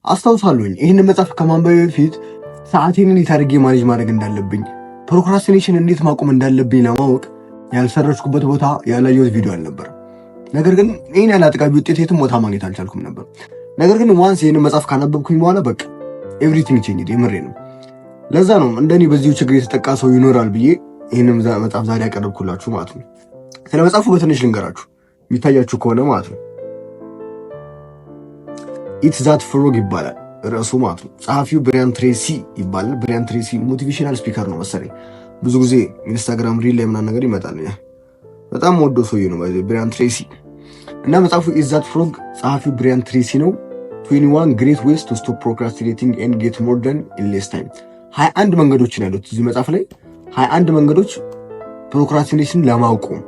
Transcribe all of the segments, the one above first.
አስታውሳለሁኝ ይህን መጽሐፍ ከማንበብ በፊት ሰዓቴን እንዴት አድርጌ ማኔጅ ማድረግ እንዳለብኝ፣ ፕሮክራስቲኔሽን እንዴት ማቆም እንዳለብኝ ለማወቅ ያልሰረችኩበት ቦታ ያላየሁት ቪዲዮ አልነበር። ነገር ግን ይህን ያለ አጥጋቢ ውጤት የትም ቦታ ማግኘት አልቻልኩም ነበር። ነገር ግን ዋንስ ይህን መጽሐፍ ካነበብኩኝ በኋላ በቃ ኤቭሪቲንግ ቼንጅ። የምሬ ነው። ለዛ ነው እንደኔ በዚሁ ችግር የተጠቃ ሰው ይኖራል ብዬ ይህን መጽሐፍ ዛሬ ያቀረብኩላችሁ ማለት ነው። ስለ መጽሐፉ በትንሽ ልንገራችሁ የሚታያችሁ ከሆነ ማለት ነው። ኢትስ ዛት ፍሮግ ይባላል ርዕሱ ማለት ነው። ጸሐፊው ብሪያን ትሬሲ ይባላል። ብሪያን ትሬሲ ሞቲቬሽናል ስፒከር ነው መሰለኝ። ብዙ ጊዜ ኢንስታግራም ሪል ላይ ምናምን ነገር ይመጣል። በጣም ወዶ ሰውዬ ነው ብሪያን ትሬሲ እና መጽሐፉ ኢትስ ዛት ፍሮግ ጸሐፊው ብሪያን ትሬሲ ነው። 21 ግሬት ዌይስ ቱ ስቶፕ ፕሮክራስቲኔቲንግ ኤንድ ጌት ሞር ዳን ኢን ሌስ ታይም። 21 መንገዶችን ያሉት እዚህ መጽሐፍ ላይ 21 መንገዶች ፕሮክራስቲኔሽን ለማቆም፣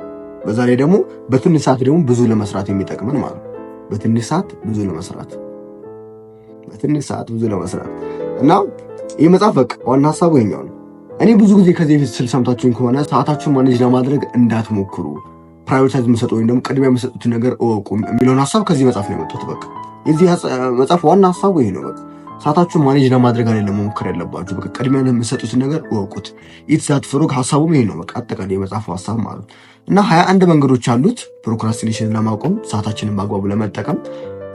በዛ ላይ ደግሞ በትንሽ ሰዓት ደግሞ ብዙ ለመስራት የሚጠቅመን ማለት ነው። በትንሽ ሰዓት ብዙ ለመስራት እና ይህ መጽሐፍ በቃ ዋና ሀሳቡ ይኸኛው ነው። እኔ ብዙ ጊዜ ከዚህ በፊት ስል ሰምታችሁኝ ከሆነ ሰዓታችሁን ማኔጅ ለማድረግ እንዳትሞክሩ፣ ፕራዮሪታይዝ የምሰጠው ወይም ደግሞ ቅድሚያ የምሰጡትን ነገር እወቁ የሚለውን ሀሳብ ከዚህ መጽሐፍ ነው የመጡት። በቃ የዚህ መጽሐፍ ዋና ሀሳቡ ይሄ ነው። በቃ ሰዓታችሁን ማኔጅ ለማድረግ አይደለም መሞከር ያለባችሁ፣ በቃ ቅድሚያ የምሰጡትን ነገር እወቁት። ኢትስ ዛት ፍሮግ ሀሳቡም ይሄ ነው። በቃ አጠቃላይ የመጽሐፉ ሀሳብ ማለት ነው። እና 21 መንገዶች አሉት ፕሮክራስቲኔሽንን ለማቆም፣ ሰዓታችንን በአግባቡ ለመጠቀም።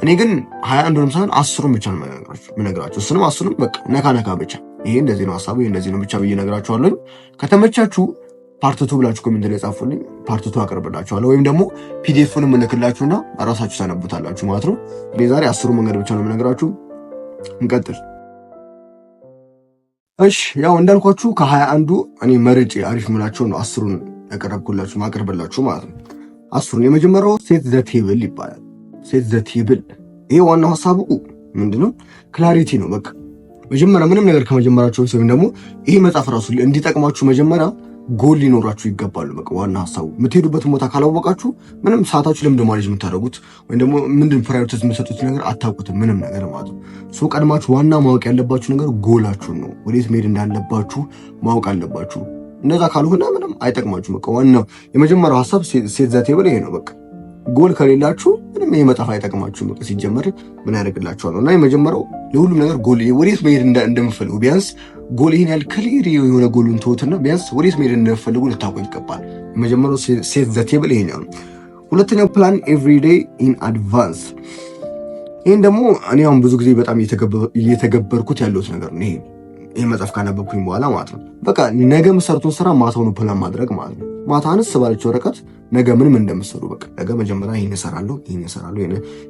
እኔ ግን 21ዱንም ሳይሆን 10ሩን ብቻ ነው የምነግራችሁ። እሱንም 10ሩን በቃ ነካ ብቻ፣ ይሄ እንደዚህ ነው ሀሳቡ፣ ይሄ እንደዚህ ነው ብቻ ብዬ እነግራችኋለሁ። ከተመቻችሁ ፓርት2 ብላችሁ ኮሜንት ላይ ጻፉልኝ፣ ፓርት2 አቀርብላችኋለሁ። ወይም ደግሞ ፒዲኤፉንም እልክላችሁና ራሳችሁ ታነቡታላችሁ ማለት ነው። እኔ ዛሬ 10ሩን መንገድ ብቻ ነው የምነግራችሁ። እንቀጥል። እሺ፣ ያው እንዳልኳችሁ ከ21ዱ እኔ መርጬ አሪፍ ምላቸው ነው 10ሩን ያቀረብኩላችሁ ማቀርብላችሁ ማለት ነው። 10ሩን የመጀመሪያው ሴት ዘ ቴብል ይባላል። ሴት ዘ ቴብል። ይሄ ዋናው ሀሳቡ ምንድነው? ክላሪቲ ነው። በቃ መጀመሪያ ምንም ነገር ከመጀመራችሁ ወይም ደግሞ ይሄ መጽሐፍ ራሱ እንዲጠቅማችሁ መጀመሪያ ጎል ሊኖራችሁ ይገባሉ። በቃ ዋና ሀሳቡ የምትሄዱበትን ቦታ ካላወቃችሁ ምንም ሰዓታችሁ ለምንድን ማኔጅ የምታደርጉት ወይም ደግሞ ምንድን ፕራዮሪቲ የምትሰጡት ነገር አታውቁትም፣ ምንም ነገር ማለት ነው። ሶ ቀድማችሁ ዋና ማወቅ ያለባችሁ ነገር ጎላችሁን ነው። ወዴት መሄድ እንዳለባችሁ ማወቅ አለባችሁ። እንደዛ ካልሆነ ምንም አይጠቅማችሁም። በቃ ዋናው የመጀመሪያው ሀሳብ ሴት ዘ ቴብል ይሄ ነው። በቃ ጎል ከሌላችሁ ምንም ይሄ መጽሐፍ አይጠቅማችሁም። በቃ ሲጀመር ምን ያደርግላችኋል? እና የመጀመሪያው ለሁሉም ነገር ጎል፣ ወዴት መሄድ እንደምፈልጉ ቢያንስ ጎል ይሄን ያህል ክሊር የሆነ ጎሉን ተውትና ቢያንስ ወዴት መሄድ እንደምፈልጉ ልታውቁ ይገባል። የመጀመሪያው ሴት ዘ ቴብል ይሄ ነው። ሁለተኛው ፕላን ኤቭሪ ዴይ ኢን አድቫንስ። ይሄን ደግሞ እኔ አሁን ብዙ ጊዜ በጣም እየተገበርኩት ያለሁት ነገር ነው። ይሄ መጽሐፍ ካነበብኩኝ በኋላ ማለት ነው። በቃ ነገ የምትሰሩትን ስራ ማታውን ፕላን ማድረግ ማለት ነው። ማታ አነስ ባለች ወረቀት ነገ ምንም እንደምትሰሩ በቃ ነገ መጀመሪያ ይሄን እሰራለሁ።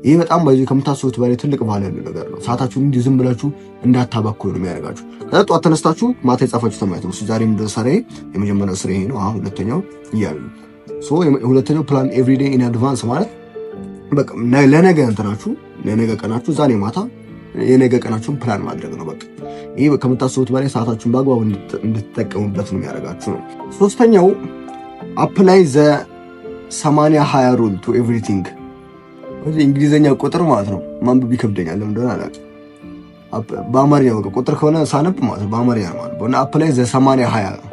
ይሄ በጣም ባይዙ ከምታስቡት በላይ ትልቅ ባለ ያለው ነገር ነው። ሰዓታችሁን እንዲህ ዝም ብላችሁ እንዳታባክኑ ነው የሚያደርጋችሁ። ከዛ ጠዋት ተነስታችሁ ማታ የጻፋችሁ ተማይት ነው። ዛሬ ምንድን ስራዬ? የመጀመሪያው ስራ ይሄ ነው። አሁን ሁለተኛው እያሉ ሁለተኛው ፕላን ኤቭሪ ዴይ ኢን አድቫንስ ማለት በቃ ለነገ እንትናችሁ ለነገ ቀናችሁ ዛሬ ማታ የነገ ቀናችሁን ፕላን ማድረግ ነው። በቃ ይሄ ከምታስቡት በላይ ሰዓታችሁን በአግባቡ እንድትጠቀሙበት ነው የሚያደርጋችሁ ነው። ሶስተኛው አፕላይ ዘ 80-20 ሩል ቱ ኤቭሪቲንግ። እንግሊዘኛ ቁጥር ማለት ነው። ማንበብ ይከብደኛል ለምን እንደሆነ አላውቅም። በአማርኛ በቃ ቁጥር ከሆነ ሳነብ ማለት ነው በአማርኛ ማለት ነው። አፕላይ ዘ 80-20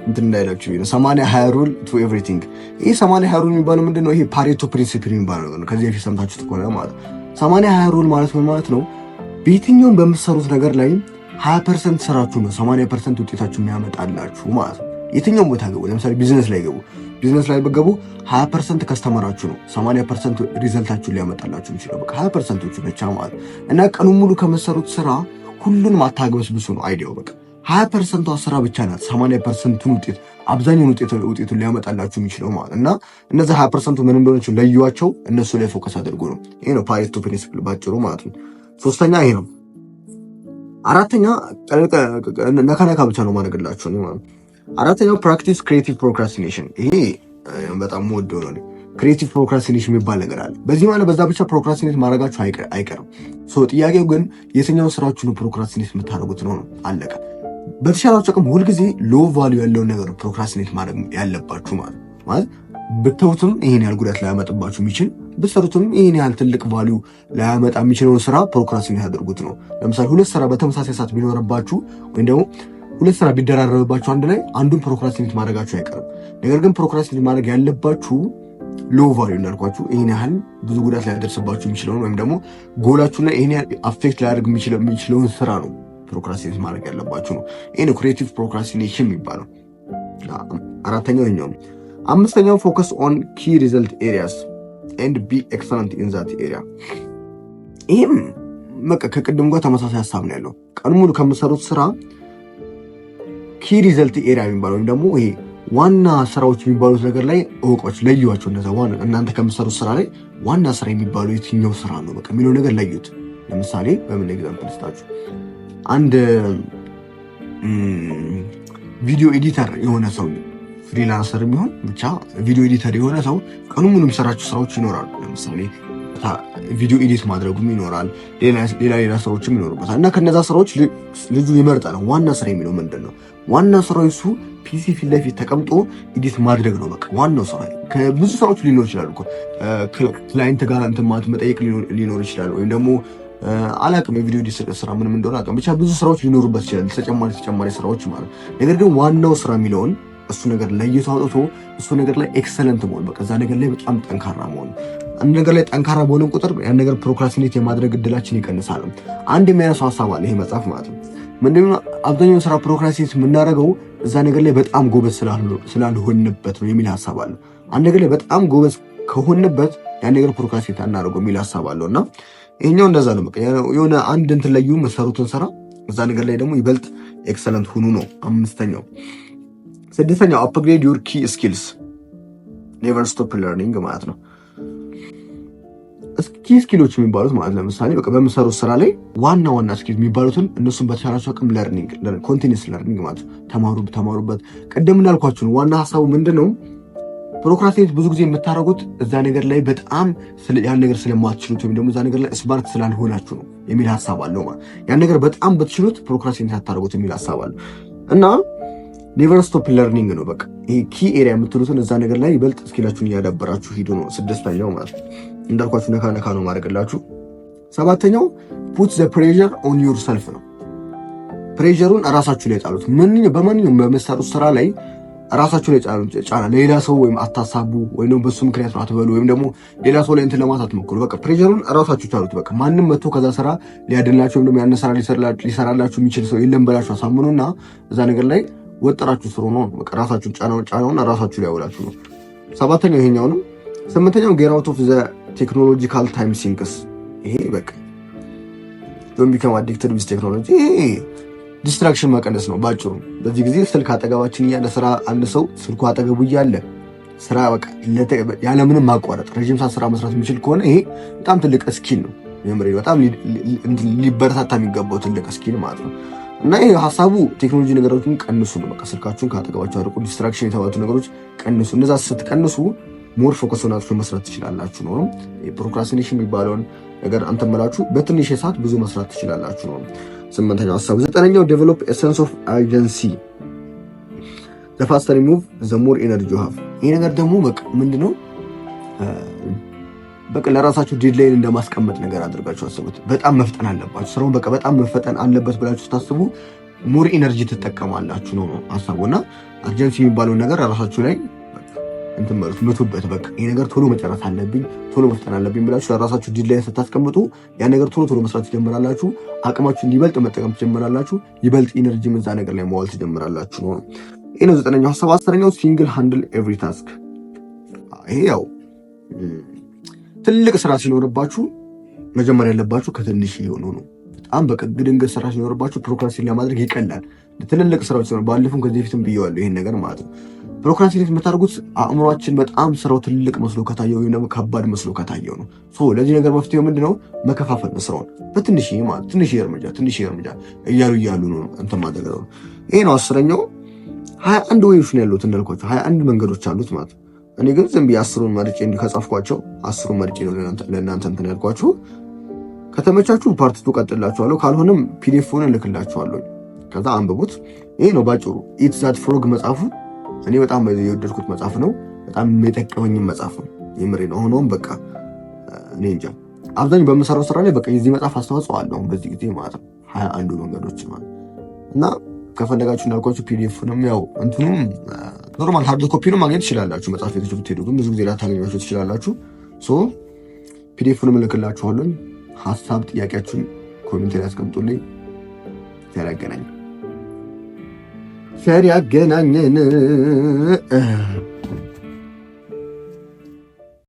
እንትን እንዳይላችሁ ነው። 80-20 ሩል ቱ ኤቭሪቲንግ። ይሄ 80-20 ሩል የሚባለው ምንድነው? ይሄ ፓሬቶ ፕሪንሲፕል የሚባለው ነው። ከዚህ በፊት ሰምታችሁት ከሆነ ማለት ነው 80-20 ሩል ማለት ምን ማለት ነው? በየትኛውም በምትሰሩት ነገር ላይ 20% ስራችሁ ነው 80% ውጤታችሁ የሚያመጣላችሁ ማለት ነው። የትኛውም ቦታ ገቡ፣ ለምሳሌ ቢዝነስ ላይ ገቡ። ቢዝነስ ላይ በገቡ 20% ከስተመራችሁ ነው 80% ሪዘልታችሁን ሊያመጣላችሁ ይችላል። በቃ 20% ብቻ ማለት እና ቀኑን ሙሉ ከመሰሩት ስራ ሁሉን ማታግበስብሱ ነው አይዲያው። በቃ 20% ስራ ብቻ ናት 80%ን ውጤት አብዛኛውን ውጤቱን ሊያመጣላችሁ የሚችለው ማለት እና እነዚህ 20% ምን እንደሆነች ለዩዋቸው፣ እነሱ ላይ ፎከስ አድርጎ ነው። ይሄ ነው ፓሬቶ ፕሪንሲፕል ባጭሩ ማለት ነው። ሶስተኛ ይሄ ነው። አራተኛ ነካ ብቻ ነው ማድረግላችሁ ነው ማለት። አራተኛው ፕራክቲስ ክሪኤቲቭ ፕሮክራስቲኔሽን። ይሄ በጣም ወዶ ነው። ክሪኤቲቭ ፕሮክራስቲኔሽን የሚባል ነገር አለ። በዚህ ማለት በዛ ብቻ ፕሮክራስቲኔት ማድረጋችሁ አይቀርም። ጥያቄው ግን የትኛውን ስራችሁ ነው ፕሮክራስቲኔት የምታደርጉት ነው። አለቀ። በተሻላችሁ አቅም ሁልጊዜ ሎ ቫልዩ ያለውን ነገር ፕሮክራስቲኔት ማድረግ ያለባችሁ ማለት ብትተውትም ይሄን ያህል ጉዳት ላያመጣባችሁ የሚችል ብትሰሩትም ይሄን ያህል ትልቅ ቫልዩ ላያመጣ የሚችለውን ስራ ፕሮክራስቲኔት ያደርጉት ነው። ለምሳሌ ሁለት ስራ በተመሳሳይ ሰዓት ቢኖርባችሁ ወይም ደግሞ ሁለት ስራ ቢደራረብባችሁ አንድ ላይ አንዱን ፕሮክራስቲኔት ማድረጋችሁ አይቀርም። ነገር ግን ፕሮክራስቲኔት ማድረግ ያለባችሁ ሎ ቫልዩ እንዳልኳችሁ ይሄን ያህል ብዙ ጉዳት ሊያደርስባችሁ የሚችለውን ወይም ደግሞ ጎላችሁና ይሄን ያህል አፌክት ሊያደርግ የሚችለውን ስራ ነው ፕሮክራስቲኔት ማድረግ ያለባችሁ ነው። ይሄ ነው ክሬቲቭ ፕሮክራስቲኔሽን የሚባለው። አራተኛው ይሄኛው ነው። አምስተኛው ፎከስ ኦን ኪ ሪዘልት ኤሪያስ ኤንድ ቢ ኤክሰለንት ኢን ዛት ኤሪያ። ይህም ከቅድም ጋር ተመሳሳይ ሀሳብ ነው ያለው። ቀን ሙሉ ከምትሰሩት ስራ ኪ ሪዘልት ኤሪያ የሚባለው ወይም ደግሞ ይሄ ዋና ስራዎች የሚባሉት ነገር ላይ እወቋቸው፣ ለዩዋቸው። እነዛ ዋና እናንተ ከምትሰሩት ስራ ላይ ዋና ስራ የሚባለው የትኛው ስራ ነው በቃ የሚለው ነገር ለዩት። ለምሳሌ በምን ኤግዛምፕል ልስጣችሁ። አንድ ቪዲዮ ኤዲተር የሆነ ሰው ፍሪላንሰር የሚሆን ብቻ ቪዲዮ ኤዲተር የሆነ ሰው ቀኑ ሙሉ የሚሰራቸው ስራዎች ይኖራሉ። ለምሳሌ ቪዲዮ ኤዲት ማድረጉም ይኖራል፣ ሌላ ስራዎችም ይኖሩበታል። እና ከነዛ ስራዎች ልጁ ይመርጣል። ዋና ስራ የሚለው ምንድን ነው? ዋና ስራው እሱ ፒሲ ፊት ለፊት ተቀምጦ ኤዲት ማድረግ ነው። በቃ ዋናው ስራ። ከብዙ ስራዎች ሊኖር ይችላል እኮ ክላይንት ጋር እንትን ማለት መጠየቅ ሊኖር ይችላል፣ ወይም ደግሞ አላቅም የቪዲዮ ኤዲት ስራ ምንም እንደሆነ አላቅም። ብቻ ብዙ ስራዎች ሊኖሩበት ይችላል፣ ተጨማሪ ስራዎች ማለት። ነገር ግን ዋናው ስራ የሚለውን እሱ ነገር ለይቶ አውጥቶ እሱ ነገር ላይ ኤክሰለንት መሆን፣ በቃ እዛ ነገር ላይ በጣም ጠንካራ መሆን። አንድ ነገር ላይ ጠንካራ በሆነ ቁጥር ያን ነገር ፕሮክራስቲኔት የማድረግ እድላችን ይቀንሳል። አንድ የሚያነሳው ሀሳብ አለ ይሄ መጽሐፍ ማለት ነው። ምንድነው አብዛኛውን ስራ ፕሮክራስቲኔት የምናደርገው እዛ ነገር ላይ በጣም ጎበዝ ስላልሆንበት ነው የሚል ሀሳብ አለ። አንድ ነገር ላይ በጣም ጎበዝ ከሆንበት ያን ነገር ፕሮክራስቲኔት አናደርገው የሚል ሀሳብ አለው እና ይሄኛው እንደዛ ነው። በቃ የሆነ አንድ እንትን ለዩ መሰሩትን ስራ እዛ ነገር ላይ ደግሞ ይበልጥ ኤክሰለንት ሁኑ ነው አምስተኛው። ስድስተኛው አፕግሬድ ዩር ኪ ስኪልስ ኔቨር ስቶፕ ለርኒንግ ማለት ነው። ኪ ስኪሎች የሚባሉት ማለት ለምሳሌ በቃ በምሰሩት ስራ ላይ ዋና ስኪል የሚባሉትን እነሱን በተቻላችሁ አቅም ለርኒንግ ኮንቲኒስ ለርኒንግ ማለት ተማሩበት። ቅድም እንዳልኳችሁ ነው። ዋና ሀሳቡ ምንድን ነው? ፕሮክራስቲኔት ብዙ ጊዜ የምታደርጉት እዛ ነገር ላይ በጣም ያን ነገር ስለማትችሉት ወይም ደግሞ እዛ ነገር ላይ ስማርት ስላልሆናችሁ ነው የሚል ሀሳብ አለው ማለት። ያን ነገር በጣም በትችሉት ፕሮክራስቲኔት አታደርጉት የሚል ሀሳብ አለው እና ኔቨር ስቶፕ ለርኒንግ ነው። በቃ ይሄ ኪ ኤሪያ የምትሉትን እዛ ነገር ላይ ይበልጥ ስኪላችሁን እያዳበራችሁ ሂዱ ነው ስድስተኛው ማለት ነው። እንዳልኳችሁ ነካ ነው ማድረግላችሁ። ሰባተኛው ፑት ዘ ፕሬዠር ኦን ዩር ሰልፍ ነው። ፕሬዠሩን ራሳችሁ ላይ ጣሉት። በማንኛውም በምትሰሩት ስራ ላይ ራሳችሁ ላይ ጫና ሌላ ሰው ወይም አታሳቡ ወይም ደግሞ በሱ ምክንያት ነው አትበሉ፣ ወይም ደግሞ ሌላ ሰው ላይ እንትን ለማለት አትሞክሩ። በቃ ፕሬዠሩን ራሳችሁ ቻሉት። በቃ ማንም መጥቶ ከዛ ስራ ሊያድናችሁ ወይም ደግሞ ያን ስራ ሊሰራላችሁ የሚችል ሰው የለም በላችሁ አሳምኑና እዛ ነገር ላይ ወጥራችሁ ስሩ ነው። በቃ ራሳችሁን ጫናውን ራሳችሁ ላይ ያውላችሁ ነው። ሰባተኛው ይሄኛው ነው። ስምንተኛው ጌት አውት ኦፍ ዘ ቴክኖሎጂካል ታይም ሲንክስ። ይሄ በቃ ዶንት ቢካም አዲክትድ ዊዝ ቴክኖሎጂ። ይሄ ዲስትራክሽን መቀነስ ነው ባጭሩ። በዚህ ጊዜ ስልክ አጠገባችን እያለ ስራ አንድ ሰው ስልኩ አጠገቡ እያለ ስራ በቃ ያለምንም ማቋረጥ ረጅም ሰዓት ስራ መስራት የሚችል ከሆነ ይሄ በጣም ትልቅ ስኪል ነው። በጣም ሊበረታታ የሚገባው ትልቅ ስኪል ማለት ነው። እና ይሄ ሀሳቡ ቴክኖሎጂ ነገሮችን ቀንሱ ነው። በቃ ስልካችሁን ከአጠገባችሁ አድርጉ። ዲስትራክሽን የተባሉት ነገሮች ቀንሱ። እነዛ ስትቀንሱ ሞር ፎከስ ሆናችሁ መስራት ትችላላችሁ ነው። ፕሮክራስቲኔሽን የሚባለውን ነገር አንተመላችሁ በትንሽ ሰዓት ብዙ መስራት ትችላላችሁ ነው ስምንተኛው ሀሳብ። ዘጠነኛው ዴቨሎፕ ኤ ሴንስ ኦፍ አርጀንሲ ዘ ፋስተር ዩ ሙቭ ዘ ሞር ኤነርጂ ዩ ሃቭ። ይሄ ነገር ደግሞ በቃ ምንድነው በቃ ለራሳችሁ ዴድላይን እንደማስቀመጥ ነገር አድርጋችሁ አስቡት። በጣም መፍጠን አለባችሁ ስራውን በቃ በጣም መፈጠን አለበት ብላችሁ ስታስቡ ሞር ኢነርጂ ትጠቀማላችሁ ነው ሀሳቡና አርጀንሲ የሚባለው ነገር ራሳችሁ ላይ እንትን ማለት ምቱበት። በቃ ይሄ ነገር ቶሎ መጨረስ አለብኝ ቶሎ መፍጠን አለብኝ ብላችሁ ለራሳችሁ ዴድላይን ስታስቀምጡ ያ ነገር ቶሎ መስራት ትጀምራላችሁ። አቅማችሁ እንዲበልጥ መጠቀም ትጀምራላችሁ። ይበልጥ ኢነርጂ እዛ ነገር ላይ ማዋል ትጀምራላችሁ ነው። ይሄ ነው ዘጠነኛው ሀሳብ። አስረኛው ሲንግል ሃንድል ኤቭሪ ታስክ። ይሄ ያው ትልቅ ስራ ሲኖርባችሁ መጀመር ያለባችሁ ከትንሽ የሆኑ ነው። በጣም በግድንገት ስራ ሲኖርባችሁ ፕሮክራስቲኔት ለማድረግ ይቀላል። ትልልቅ ስራዎች ሲኖር ባለፈው ከዚህ በፊትም ብየዋለሁ ይሄን ነገር ማለት ነው። ፕሮክራስቲኔት የምታደርጉት አእምሯችን በጣም ስራው ትልቅ መስሎ ከታየው ወይም ደግሞ ከባድ መስሎ ከታየው ነው። ለዚህ ነገር መፍትሄው ምንድነው? መከፋፈል ነው። ስራውን በትንሽ ማለት ትንሽ እርምጃ እያሉ ነው እንትን ማድረግ ነው። ይሄ ነው አስረኛው። 21 ወይስ ነው ያሉት እንዳልኳቸው 21 መንገዶች አሉት ማለት ነው። እኔ ግን ዝም ብዬ 10ሩን መርጬ እንዲህ ከጻፍኳቸው 10ሩን መርጬ ነው ለእናንተ እንትን ያልኳችሁ። ከተመቻችሁ ፓርት 2 ቀጥላችኋለሁ፣ ካልሆነም ፒዲኤፉን እልክላችኋለሁ። ከዛ አንብቡት። ይሄ ነው ባጭሩ ኢት ዛት ፍሮግ መጽሐፉ። እኔ በጣም የወደድኩት መጽሐፍ ነው። በጣም የጠቀመኝም መጽሐፍ ነው። የምሬ ነው። ሆኖም በቃ እኔ እንጃ አብዛኛው በምሰራው ስራ ላይ በቃ የዚህ መጽሐፍ አስተዋጽኦ አለው በዚህ ጊዜ ማለት ነው። 21 መንገዶች ማለት እና ከፈለጋችሁ እንዳልኳችሁ ፒዲኤፍንም ያው እንትኑም ኖርማል ሃርድ ኮፒንም ማግኘት ትችላላችሁ። መጽሐፍ ቤቶች ብትሄዱ ግን ብዙ ጊዜ ላታገኟቸው ትችላላችሁ። ሶ ፒዲኤፍንም እልክላችኋለሁ። ሀሳብ ጥያቄያችሁን ኮሜንት ላይ አስቀምጡልኝ። ፈር ያገናኘን